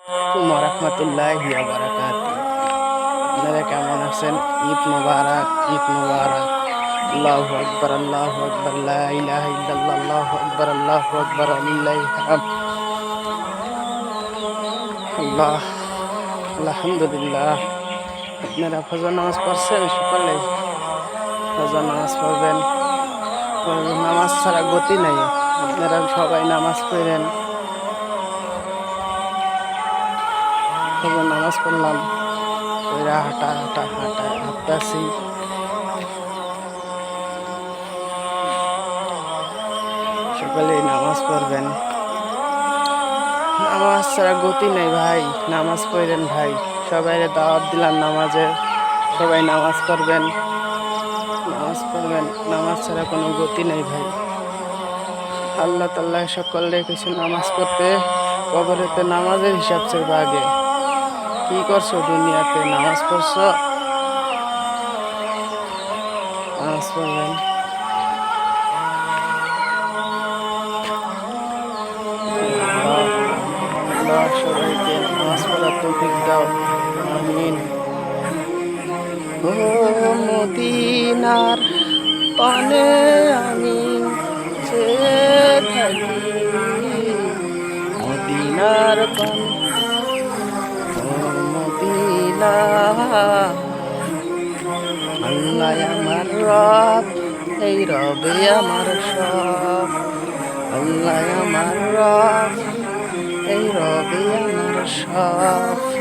রাহমাতুল্লাহি ওয়া বারাকাতুহু। আপনারা কেমন আছেন? ঈদ মোবারক, ঈদ মোবারক। আল্লাহু আকবার, আল্লাহু আকবার, লা ইলাহা ইল্লাল্লাহ, আল্লাহু আকবার, আল্লাহু আকবার, লিল্লাহিল হামদ। আল্লাহ, আলহামদুলিল্লাহ। আপনারা ফজর নামাজ পড়ছেন? সকালে ফজর নামাজ পড়বেন। নামাজ ছাড়া গতি নাই। আপনারা সবাই নামাজ পড়েন। ফজর নামাজ পড়লাম, কইরা হাঁটতাছি। সকালে নামাজ পড়বেন। নামাজ ছাড়া গতি নেই ভাই, নামাজ পড়েন ভাই। সবাই দাওয়াত দিলাম নামাজে, সবাই নামাজ পড়বেন, নামাজ পড়বেন। নামাজ ছাড়া কোনো গতি নেই ভাই। আল্লাহ তাআলা সকলে কিছু নামাজ পড়তে, কবরেতে নামাজের হিসাব চাইবে আগে। কি করছো দুনিয়াতে? নামাজ পড়ছো? নামাজ পড়বেন। আল্লাহ সবাইকে নামাজ পড়ার তৌফিক দাও, আমিন। ও মদিনার পানে আমি চেয়ে থাকি, মদিনার পানে। ও মদিনা, আল্লাহ আমার রব, এই রবে আমার সব। আল্লাহ আমার রব, এই রবে আমার সব।